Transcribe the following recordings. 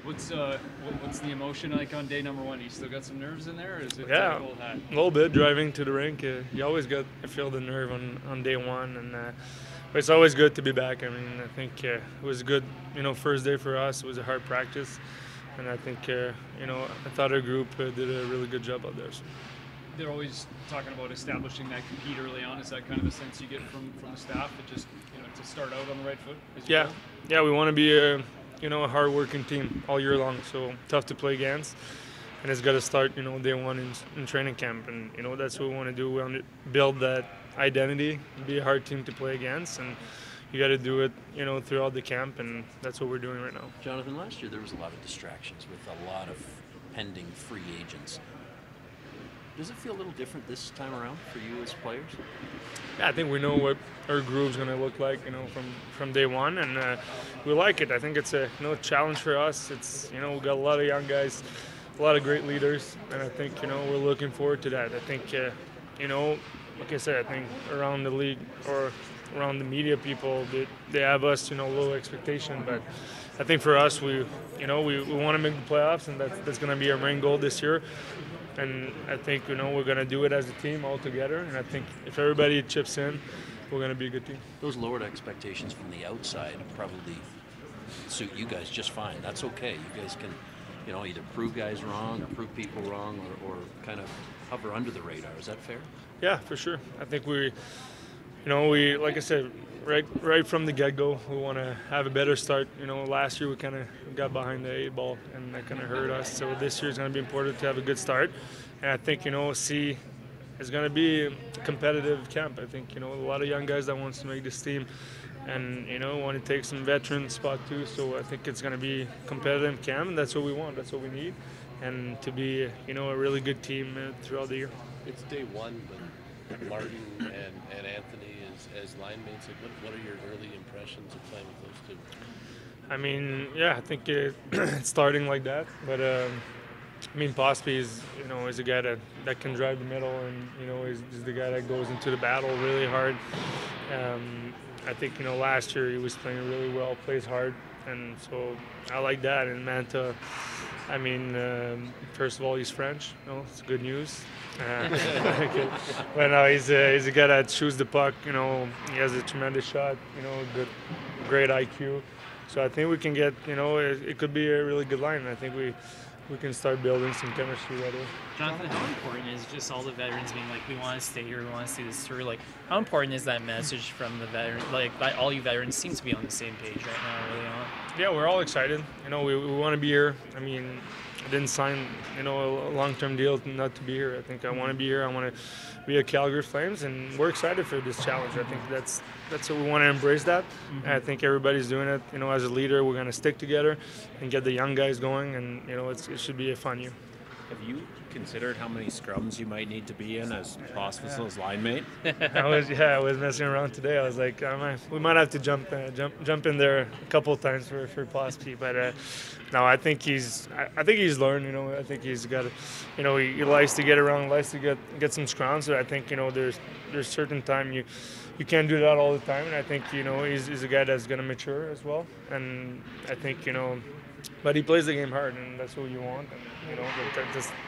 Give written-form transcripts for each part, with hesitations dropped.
What's the emotion like on day number one? You still got some nerves in there, or is it Yeah, cold hat? a little bit driving to the rink. You always got I feel the nerve on day one, and but it's always good to be back. I mean, I think it was a good first day for us. It was a hard practice, and I think I thought our group did a really good job out there. So. They're always talking about establishing that compete early on. Is that kind of the sense you get from the staff? That just to start out on the right foot? Yeah, we want to be a hard-working team all year long. So tough to play against, and it's got to start day one in training camp, and that's what we want to do. We want to build that identity, be a hard team to play against, and you got to do it throughout the camp, and that's what we're doing right now. Jonathan, last year there was a lot of distractions with a lot of pending free agents. Does it feel a little different this time around for you as players? Yeah, I think we know what our groove's going to look like, from day one, and we like it. I think it's a challenge for us. It's we got a lot of young guys, a lot of great leaders, and I think we're looking forward to that. I think like I said, I think around the league or around the media people, they have us low expectation, but I think for us we want to make the playoffs, and that's going to be our main goal this year. And I think we're going to do it as a team all together. And I think if everybody chips in, we're going to be a good team. Those lowered expectations from the outside probably suit you guys just fine. That's okay. You guys can, either prove guys wrong or prove people wrong, or kind of hover under the radar. Is that fair? Yeah, for sure. I think we like I said, right from the get-go, we want to have a better start. Last year we kind of got behind the 8 ball, and that kind of hurt us. So this year is going to be important to have a good start. And I think, C is going to be a competitive camp. I think, a lot of young guys that wants to make this team, and, want to take some veteran spot too. So I think it's going to be a competitive camp, and that's what we want. That's what we need. And to be, a really good team throughout the year. It's day one, but Martin and Anthony as line mates, what are your early impressions of playing with those two? I mean, yeah, I think it's starting like that, but I mean, Pospey is a guy that can drive the middle, and is the guy that goes into the battle really hard. I think last year he was playing really well, plays hard, and so I like that. And Mantha, I mean, first of all, he's French. It's good news. But no, he's a guy that shoots the puck. He has a tremendous shot. Great IQ. So I think we can get. It could be a really good line. I think we can start building some chemistry right away. Jonathan, how important is just all the veterans being like, we want to stay here, we want to see this through? Like, how important is that message from the veterans? Like, all you veterans seem to be on the same page right now, early on. Yeah, we're all excited. We want to be here. I mean, I didn't sign, a long-term deal not to be here. I think I want to be here. I want to be a Calgary Flames, and we're excited for this challenge. I think that's what we want to embrace that. Mm-hmm. I think everybody's doing it. As a leader, we're going to stick together and get the young guys going, and it should be a fun year. Have you considered how many scrums you might need to be in as Pospisil's line mate? I was messing around today. I was like, we might have to jump in there a couple of times for Pospey, but no, I think he's learned. I think he's got, he likes to get around, likes to get some scrums. So I think there's certain time you can't do that all the time, and I think he's a guy that's going to mature as well, and I think but he plays the game hard, and that's what you want. And,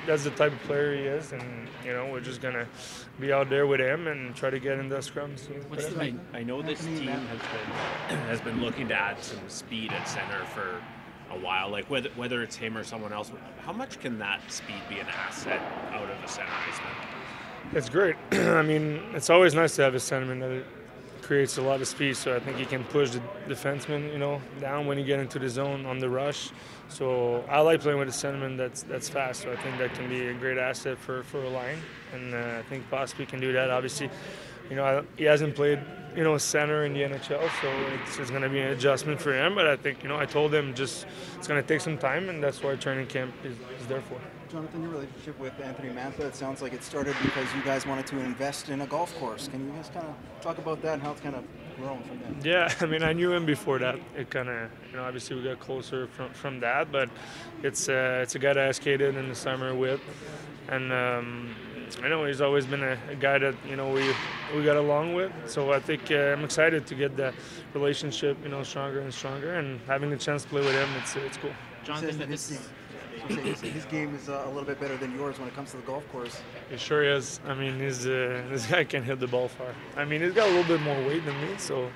that's the type of player he is, and we're just gonna be out there with him and try to get in the scrums. I know this team has been looking to add some speed at center for a while. Like whether it's him or someone else, how much can that speed be an asset out of a center iceman? It's great. I mean, it's always nice to have a centerman that creates a lot of speed, so I think he can push the defenseman, down when you get into the zone on the rush. So I like playing with a centerman that's fast. So I think that can be a great asset for a line, and I think Pospey can do that. Obviously, he hasn't played center in the NHL, so it's going to be an adjustment for him. But I think I told him it's going to take some time, and that's why training camp is there for. Jonathan, your relationship with Anthony Mantha, it sounds like it started because you guys wanted to invest in a golf course. Can you guys kind of talk about that and how it's kind of grown from that? Yeah, I mean, I knew him before that. It kind of, obviously we got closer from that, but it's a guy that I skated in the summer with, and I know he's always been a guy that we got along with. So I think I'm excited to get that relationship stronger and stronger, and having the chance to play with him, it's cool. Jonathan, that his game is a little bit better than yours when it comes to the golf course. It sure is. I mean, this guy can hit the ball far. I mean, he's got a little bit more weight than me, so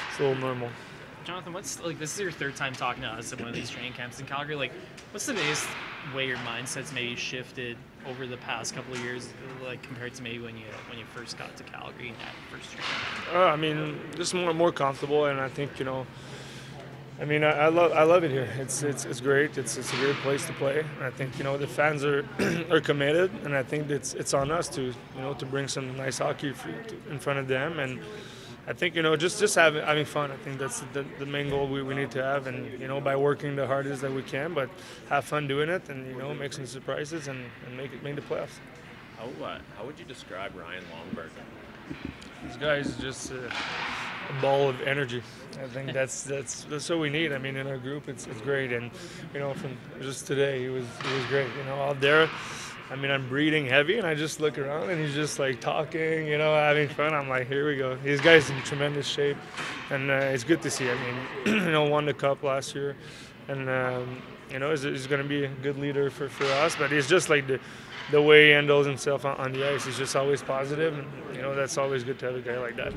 it's a little normal. Jonathan, what's like this is your third time talking to us at one of these training camps in Calgary. Like, what's the biggest way your mindset's maybe shifted over the past couple of years, like compared to maybe when you first got to Calgary and that first training camp? I mean, just more comfortable, and I think I mean, I love it here. It's great. It's a great place to play. I think the fans are are committed, and I think it's on us to to bring some nice hockey in front of them. And I think just having fun. I think that's the main goal we need to have, and by working the hardest that we can, but have fun doing it, and make some surprises and make the playoffs. How would you describe Ryan Longberg? This guy is just a ball of energy. I think that's what we need. I mean, in our group, it's great, and from just today, he was great. Out there, I mean, I'm breathing heavy, and I just look around, and he's just like talking, having fun. I'm like, here we go. These guys in tremendous shape, and it's good to see. I mean, won the cup last year, and he's going to be a good leader for us. But he's just like the way he handles himself on the ice. He's just always positive, and that's always good to have a guy like that.